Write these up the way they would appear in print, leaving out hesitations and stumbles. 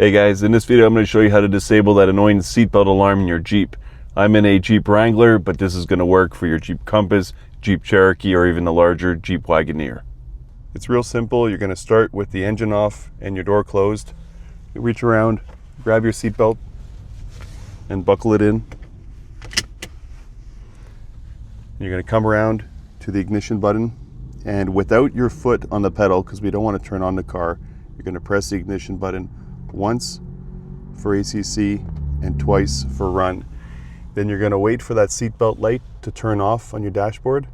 Hey guys, in this video I'm going to show you how to disable that annoying seatbelt alarm in your Jeep. I'm in a Jeep Wrangler, but this is going to work for your Jeep Compass, Jeep Cherokee, or even the larger Jeep Wagoneer. It's real simple. You're going to start with the engine off and your door closed. You reach around, grab your seatbelt, and buckle it in. You're going to come around to the ignition button, and without your foot on the pedal, because we don't want to turn on the car, you're going to press the ignition button once for ACC and twice for run. Then you're going to wait for that seatbelt light to turn off on your dashboard.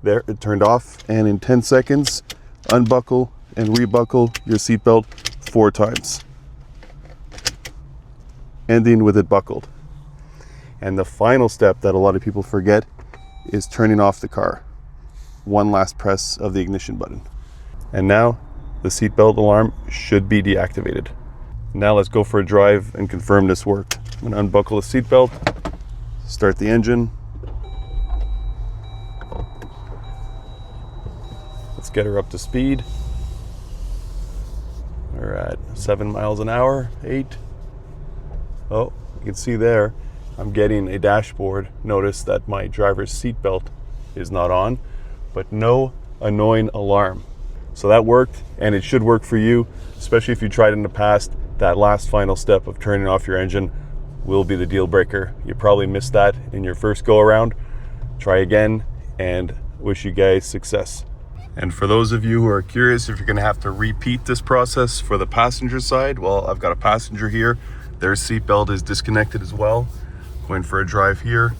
There, it turned off, and in 10 seconds, unbuckle and rebuckle your seatbelt 4 times, ending with it buckled. And the final step that a lot of people forget is turning off the car. One last press of the ignition button. And now the seatbelt alarm should be deactivated. Now let's go for a drive and confirm this worked. I'm going to unbuckle the seatbelt, start the engine. Let's get her up to speed. We're at 7 miles an hour, 8. Oh, you can see there, I'm getting a dashboard notice that my driver's seatbelt is not on, but no annoying alarm. So that worked, and it should work for you, especially if you tried in the past. That last final step of turning off your engine will be the deal breaker. You probably missed that in your first go around. Try again, and wish you guys success. And for those of you who are curious if you're going to have to repeat this process for the passenger side, well, I've got a passenger here. Their seatbelt is disconnected as well. Going for a drive here.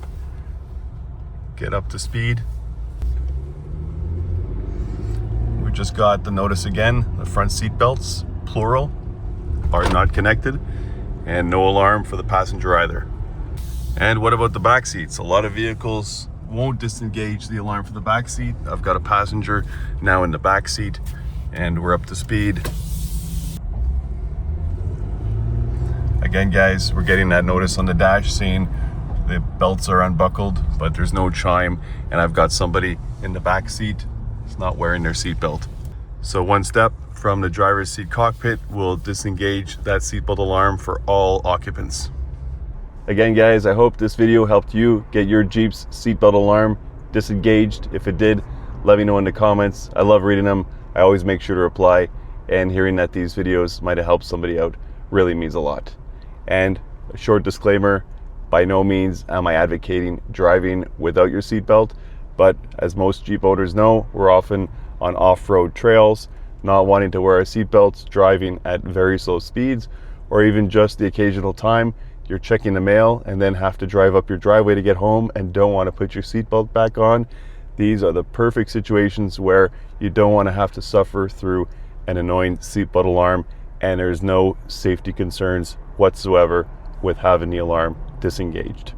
Get up to speed. We just got the notice again. The front seat belts, plural, are not connected, and no alarm for the passenger either. And what about the back seats? A lot of vehicles won't disengage the alarm for the back seat. I've got a passenger now in the back seat, and we're up to speed. Again, guys, we're getting that notice on the dash saying the belts are unbuckled, but there's no chime, and I've got somebody in the back seat who's not wearing their seatbelt. So one step from the driver's seat cockpit will disengage that seatbelt alarm for all occupants. Again, guys, I hope this video helped you get your Jeep's seatbelt alarm disengaged. If it did, let me know in the comments. I love reading them. I always make sure to reply, and hearing that these videos might have helped somebody out really means a lot. And a short disclaimer, by no means am I advocating driving without your seatbelt, but as most Jeep owners know, we're often on off-road trails, not wanting to wear our seatbelts, driving at very slow speeds, or even just the occasional time you're checking the mail and then have to drive up your driveway to get home and don't want to put your seatbelt back on. These are the perfect situations where you don't want to have to suffer through an annoying seatbelt alarm, and there's no safety concerns whatsoever with having the alarm disengaged.